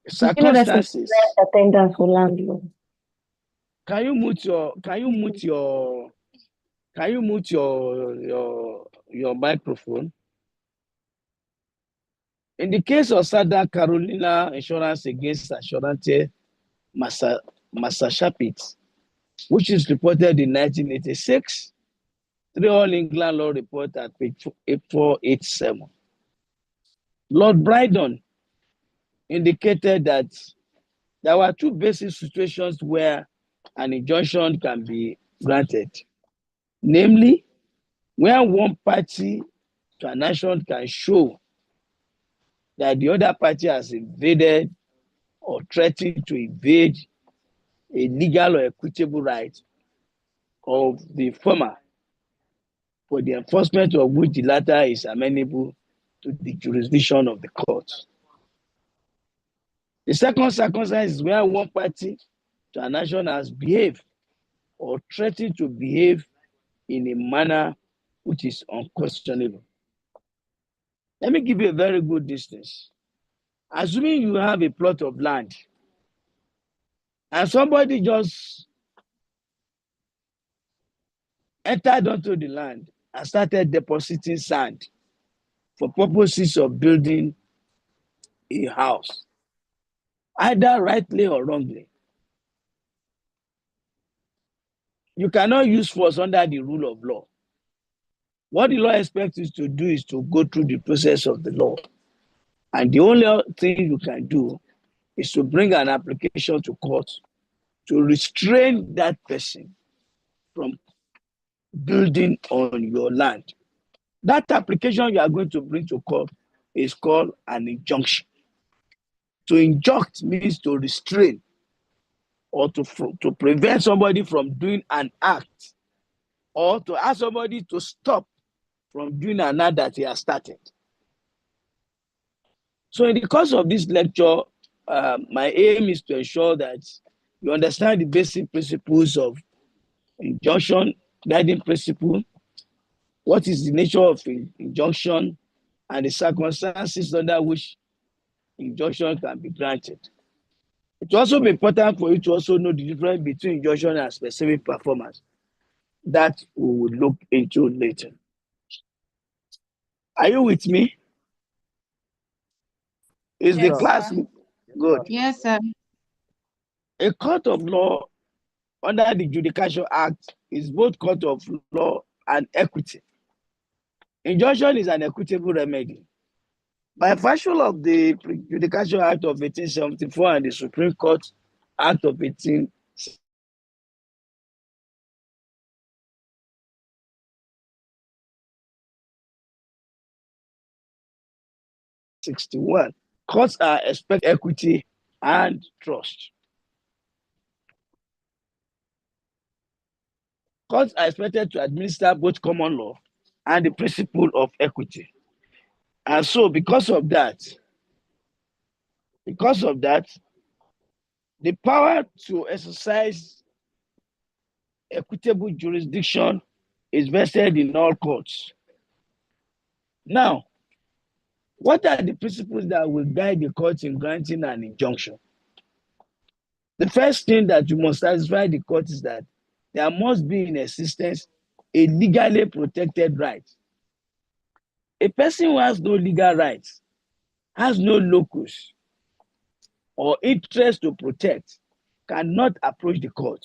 Circumstances. Attendance for landlord. Can you mute your microphone? In the case of Southern Carolina Insurance against Assurante Massachusetts, which is reported in 1986, 3 All England Law Report at page 487. Lord Brydon indicated that there were two basic situations where an injunction can be granted. Namely, when one party to an action can show that the other party has invaded or threatened to invade a legal or equitable right of the former, for the enforcement of which the latter is amenable to the jurisdiction of the court. The second circumstance is where one party to an action has behaved or threatened to behave in a manner which is unquestionable. Let me give you a very good instance. Assuming you have a plot of land and somebody just entered onto the land and started depositing sand for purposes of building a house, either rightly or wrongly, you cannot use force under the rule of law. What the law expects you to do is to go through the process of the law. And the only thing you can do is to bring an application to court to restrain that person from building on your land. That application you are going to bring to court is called an injunction. To injunct means to restrain or to prevent somebody from doing an act, or to ask somebody to stop from doing an act that he has started. So in the course of this lecture, my aim is to ensure that you understand the basic principles of injunction, guiding principle, what is the nature of injunction, and the circumstances under which injunction can be granted. It will also be important for you to also know the difference between injunction and specific performance that we will look into later. Are you with me? Is the class good? Yes, sir. A court of law under the Judicial Act is both court of law and equity. Injunction is an equitable remedy. By virtue of the Judicial Act of 1874 and the Supreme Court Act of 1861, courts are expected equity and trust. Courts are expected to administer both common law and the principle of equity. And so because of that, the power to exercise equitable jurisdiction is vested in all courts. Now, what are the principles that will guide the court in granting an injunction? The first thing that you must satisfy the court is that there must be in existence a legally protected right. A person who has no legal rights, has no locus or interest to protect, cannot approach the court.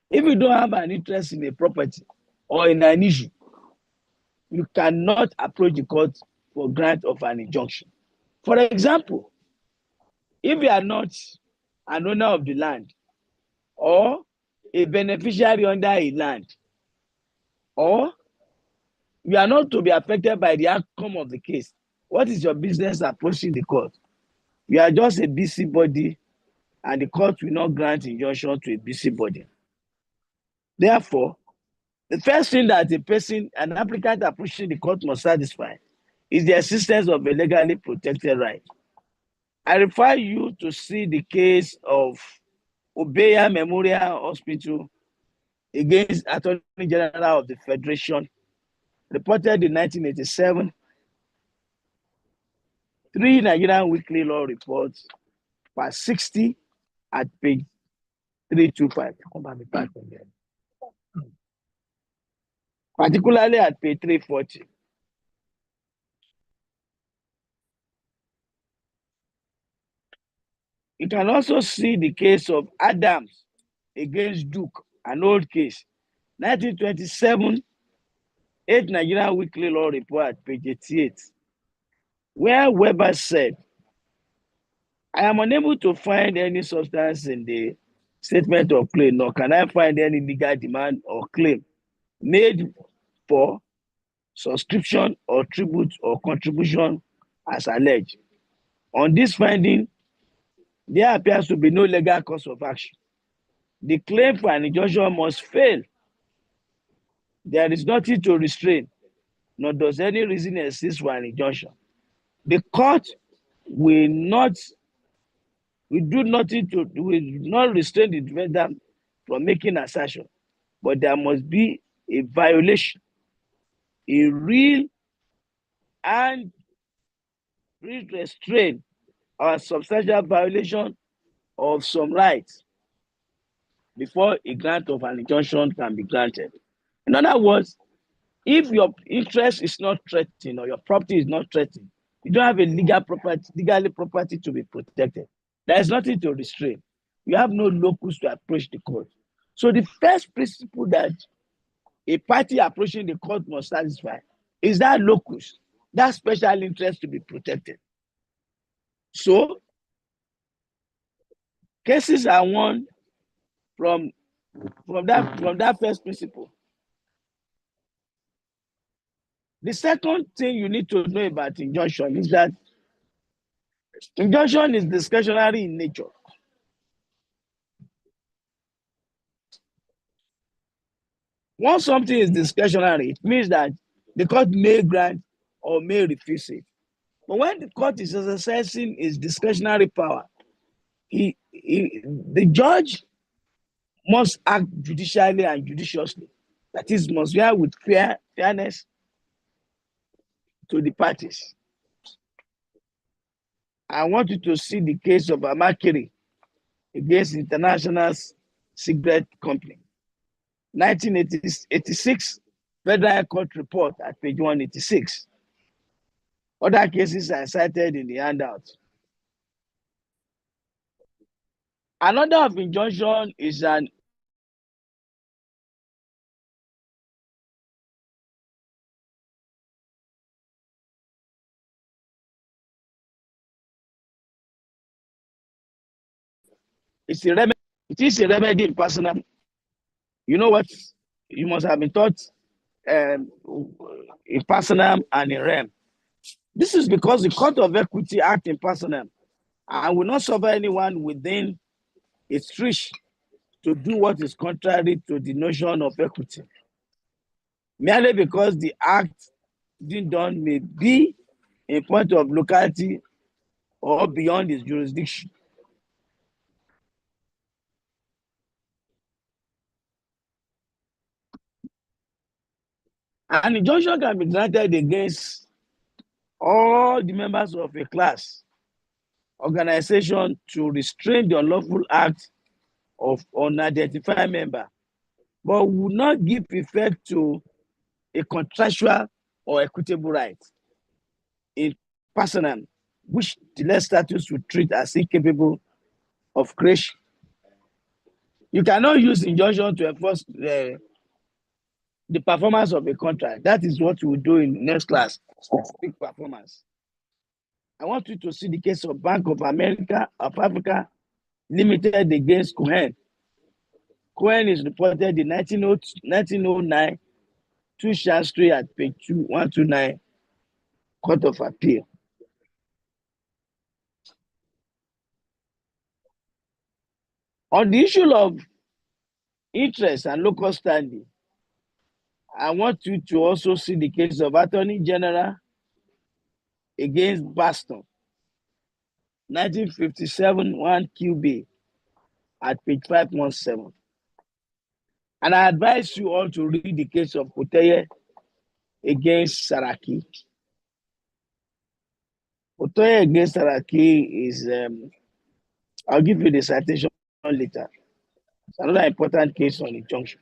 If you don't have an interest in a property or in an issue, you cannot approach the court for grant of an injunction. For example, if you are not an owner of the land or a beneficiary under a land, or you are not to be affected by the outcome of the case, what is your business approaching the court? You are just a busybody, and the court will not grant injunction to a busybody. Therefore, the first thing that an applicant approaching the court must satisfy is the existence of a legally protected right. I refer you to see the case of Obeya Memorial Hospital against Attorney General of the Federation, reported in 1987, 3 Nigerian Weekly Law Reports, per 60 at page 325. Come back with that again. Particularly at page 340. You can also see the case of Adams against Duke, an old case. 1927, 8 Nigerian Weekly Law Report, page 88, where Weber said, I am unable to find any substance in the statement of claim, nor can I find any legal demand or claim made for subscription or tribute or contribution as alleged. On this finding, there appears to be no legal cause of action. The claim for an injunction must fail. There is nothing to restrain, nor does any reason exist for an injunction. The court will do nothing will not restrain the defendant from making assertion, but there must be a violation, a real and restraint or substantial violation of some rights before a grant of an injunction can be granted. In other words, if your interest is not threatened or your property is not threatened, you don't have a legally property to be protected. There is nothing to restrain. You have no locus to approach the court. So the first principle that a party approaching the court must satisfy is that locus, that special interest to be protected. So cases are won from that first principle. The second thing you need to know about injunction is that injunction is discretionary in nature. Once something is discretionary, it means that the court may grant or may refuse it. But when the court is exercising its discretionary power, the judge must act judicially and judiciously. That is, must be with fairness to the parties. I want you to see the case of Amakiri against International Cigarette Company. 1986 Federal Court report at page 186. Other cases are cited in the handout. Another of injunction is an it is a remedy in personal. You know what? You must have been taught in personam and in rem. This is because the Court of Equity act in personam and will not suffer anyone within its reach to do what is contrary to the notion of equity, merely because the act being done may be in point of locality or beyond its jurisdiction. An injunction can be granted against all the members of a class, organization to restrain the unlawful act of unidentified member, but will not give effect to a contractual or equitable right in personam, which the less status will treat as incapable of creation. You cannot use injunction to enforce the performance of a contract. That is what we will do in next class, specific performance. I want you to see the case of Bank of Africa Limited against Cohen. Cohen is reported in 1909, 2 Shaftesbury at page 129, Court of Appeal. On the issue of interest and local standing, I want you to also see the case of Attorney General against Baston, 1957, 1 QB at page 517. And I advise you all to read the case of Koteye against Saraki. Koteye against Saraki is I'll give you the citation later. It's another important case on injunction.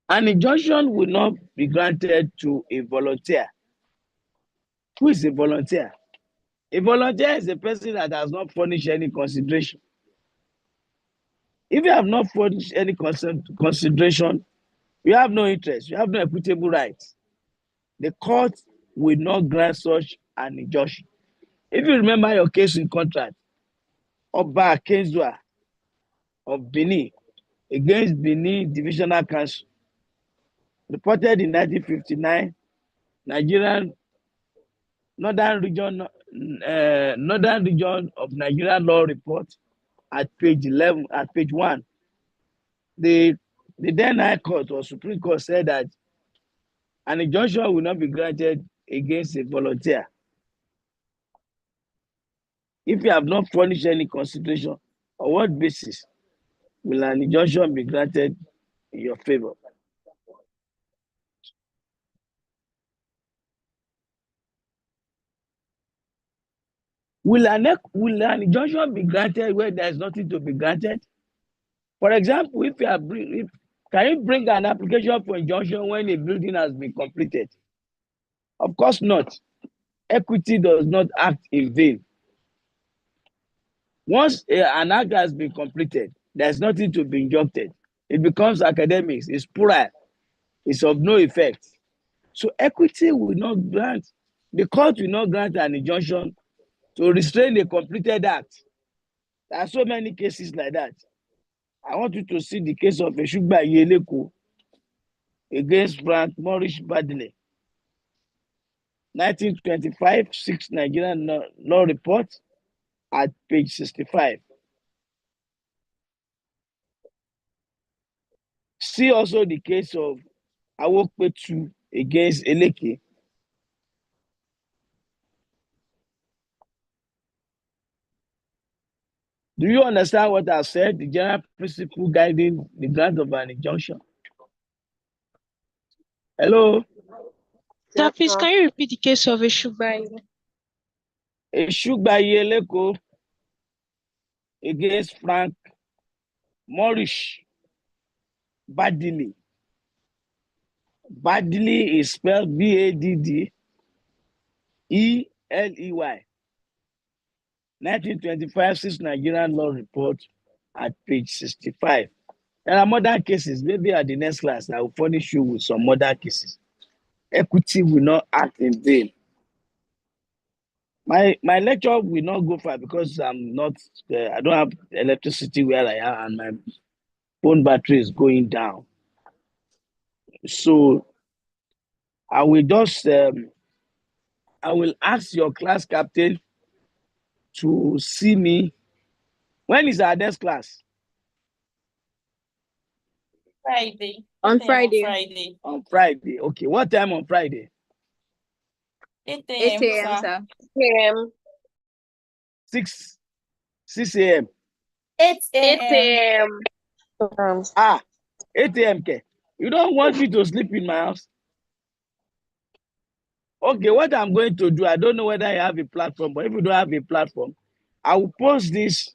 An injunction will not be granted to a volunteer. Who is a volunteer? A volunteer is a person that has not furnished any consideration. If you have not furnished any consideration, you have no interest, you have no equitable rights. The court will not grant such an injunction. If you remember your case in contract, Oba Akinzua of Benin against Benin Divisional Council, reported in 1959, Northern region of Nigeria Law Report at page 11, at page 1. The then High Court or Supreme Court said that an injunction will not be granted against a volunteer if you have not furnished any consideration. On what basis will an injunction be granted in your favor? Will an injunction be granted where there is nothing to be granted? For example, can you bring an application for injunction when a building has been completed? Of course not. Equity does not act in vain. Once an act has been completed, there's nothing to be injuncted. It becomes academics, it's puerile, it's of no effect. So equity will not grant, the court will not grant an injunction to restrain a completed act. There are so many cases like that. I want you to see the case of Eshugba Yeleko against Frank Maurice Badley. 1925, 6 Nigerian Law Report at page 65. See also the case of Awokpetu against Eleke. Do you understand what I said? The general principle guiding the grant of an injunction. Hello? Sir, please, can you repeat the case of Eshugba? Eshugba Yeleko against Frank Maurice Badley. Badley is spelled Baddley. 1925, 6 Nigerian Law Report at page 65. There are modern cases. Maybe at the next class, I will furnish you with some modern cases. Equity will not act in vain. My lecture will not go far because I don't have electricity where I am and my phone battery is going down. So I will just, I will ask your class captain to see me. When is our next class? Friday. On 8 a.m. Friday. On Friday. Okay. What time on Friday? 8 8 a.m. a.m., sir. sir. 6 a.m. 8 8 a.m. a.m. 8 a.m. You don't want me to sleep in my house? Okay, what I'm going to do, I don't know whether you have a platform, but if you don't have a platform, I will post this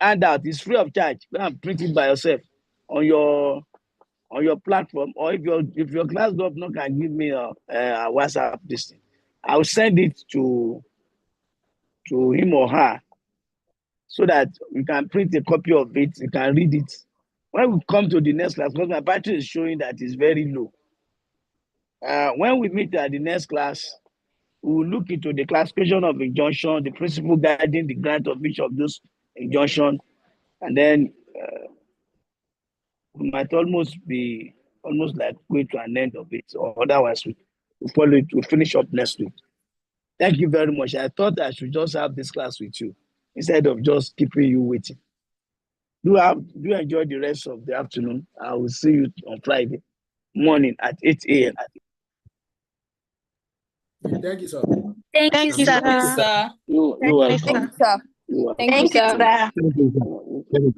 handout. It's free of charge. Go and print it by yourself on your platform, or if your class governor can give me a WhatsApp this thing, I will send it to him or her so that we can print a copy of it. You can read it when we come to the next class, because my battery is showing that it's very low. When we meet at the next class, we will look into the classification of injunction, the principle guiding the grant of each of those injunctions, and then we might almost like going to an end of it, or otherwise we follow it. We'll finish up next week. Thank you very much. I thought I should just have this class with you instead of just keeping you waiting. Do enjoy the rest of the afternoon. I will see you on Friday morning at 8 a.m. Thank you, sir. Thank you, Thank sir. you, sir. You're welcome. Sir. You're welcome. Thank you, sir. Thank you, sir.